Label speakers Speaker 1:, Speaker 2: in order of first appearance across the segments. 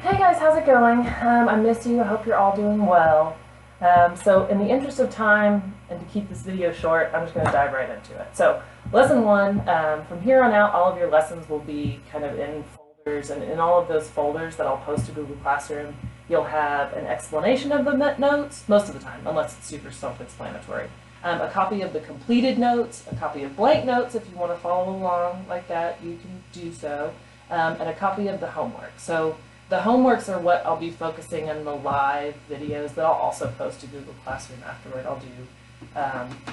Speaker 1: Hey guys, how's it going? I miss you. I hope you're all doing well. So in the interest of time and to keep this video short, I'm just going to dive right into it. So lesson one, from here on out, all of your lessons will be kind of in folders, and in all of those folders that I'll post to Google Classroom, you'll have an explanation of the notes, most of the time, unless it's super self-explanatory. A copy of the completed notes, a copy of blank notes if you want to follow along like that, you can do so, and a copy of the homework. So the homeworks are what I'll be focusing on the live videos that I'll also post to Google Classroom afterward. I'll do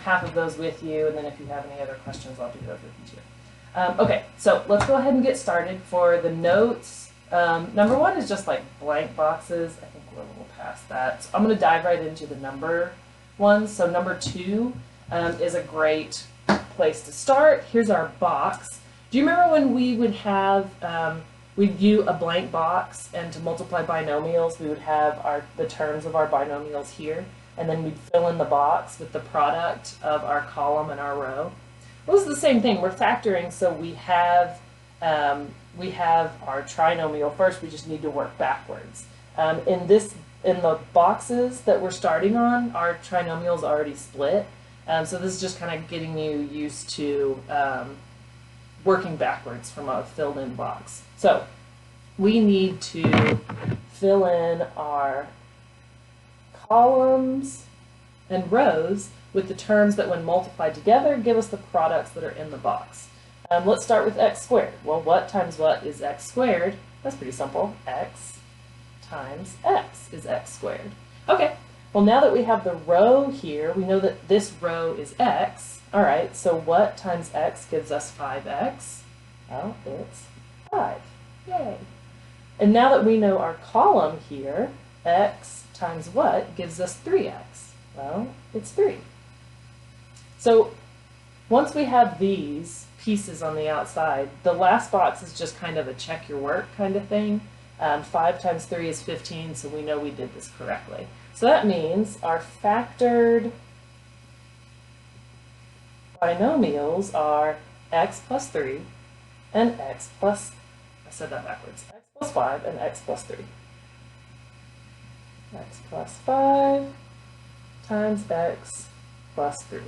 Speaker 1: half of those with you, and then if you have any other questions, I'll do those with you too. Okay, so let's go ahead and get started. For the notes, number one is just like blank boxes. I think we're a little past that. So I'm going to dive right into the number ones. So number two is a great place to start. Here's our box. Do you remember when we would have we'd view a blank box, and to multiply binomials, we would have the terms of our binomials here, and then we'd fill in the box with the product of our column and our row. Well, this is the same thing. We're factoring, so we have our trinomial first. We just need to work backwards. In the boxes that we're starting on, our trinomial is already split. So this is just kind of getting you used to working backwards from a filled-in box. So we need to fill in our columns and rows with the terms that when multiplied together give us the products that are in the box. Let's start with x squared. Well, what times what is x squared? That's pretty simple. X times x is x squared. Okay, well now that we have the row here, we know that this row is x. All right, so what times x gives us 5x? Well, it's 5. Yay. And now that we know our column here, x times what gives us 3x? Well, it's 3. So once we have these pieces on the outside, the last box is just kind of a check your work kind of thing. 5 times 3 is 15, so we know we did this correctly. So that means our factored binomials are x plus 3 and x plus, I said that backwards, x plus 5 and x plus 3. X plus 5 times x plus 3.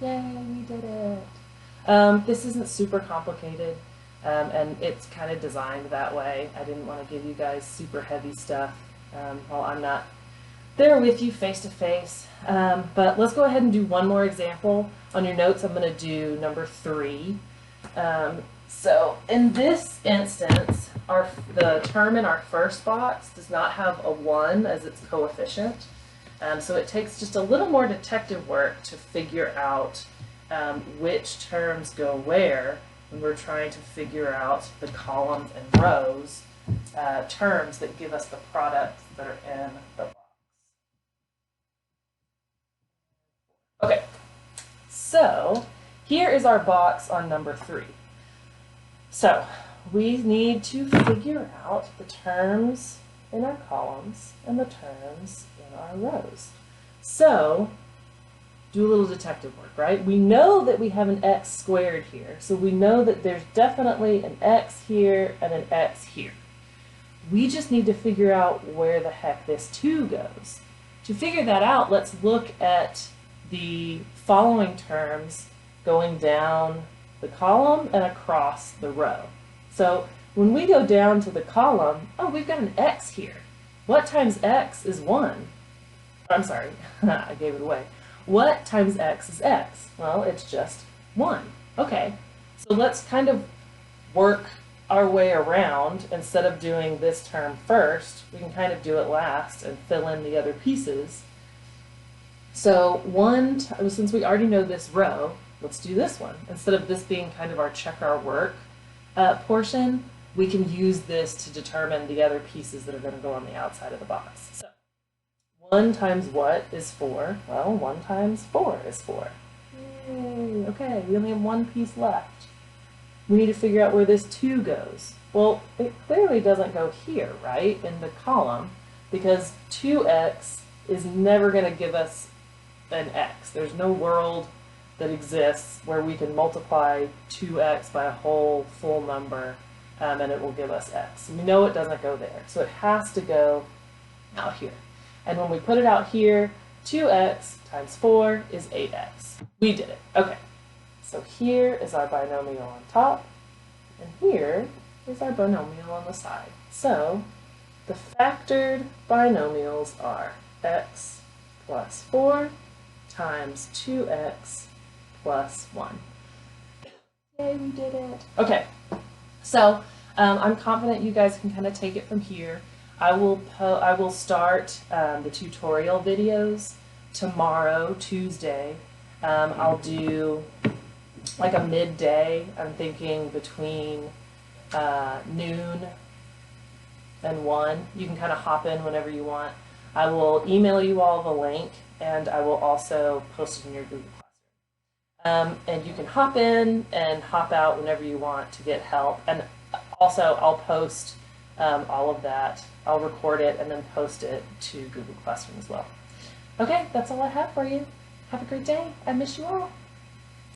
Speaker 1: Yay, we did it. This isn't super complicated, and it's kind of designed that way. I didn't want to give you guys super heavy stuff while I'm not there with you face to face. But let's go ahead and do one more example. On your notes, I'm going to do number 3. So in this instance, the term in our first box does not have a 1 as its coefficient. So it takes just a little more detective work to figure out which terms go where when we're trying to figure out the columns and rows terms that give us the products that are in the box. Okay, so here is our box on number 3. So we need to figure out the terms in our columns and the terms in our rows. So do a little detective work, right? We know that we have an x squared here, so we know that there's definitely an x here and an x here. We just need to figure out where the heck this 2 goes. To figure that out, let's look at the following terms going down the column and across the row. So when we go down to the column, oh, we've got an x here. What times x is 1? I'm sorry, I gave it away. What times x is x? Well, it's just 1. Okay, so let's kind of work our way around. Instead of doing this term first, we can kind of do it last and fill in the other pieces. So since we already know this row, let's do this one. Instead of this being kind of our check our work portion, we can use this to determine the other pieces that are going to go on the outside of the box. So 1 times what is 4? Well, 1 times 4 is 4. Yay. Okay, we only have one piece left. We need to figure out where this 2 goes. Well, it clearly doesn't go here, right, in the column, because 2x is never going to give us an x. There's no world that exists where we can multiply 2x by a whole full number and it will give us x. We know it doesn't go there, so it has to go out here. And when we put it out here, 2x times 4 is 8x. We did it. Okay, so here is our binomial on top, and here is our binomial on the side. So the factored binomials are x plus 4 times 2x plus 1. Yay, we did it. Okay, so I'm confident you guys can kind of take it from here. I will start the tutorial videos tomorrow, Tuesday. I'll do like a midday. I'm thinking between noon and 1. You can kind of hop in whenever you want. I will email you all the link, and I will also post it in your Google Classroom. And you can hop in and hop out whenever you want to get help. And also, I'll post all of that. I'll record it and then post it to Google Classroom as well. Okay, that's all I have for you. Have a great day. I miss you all.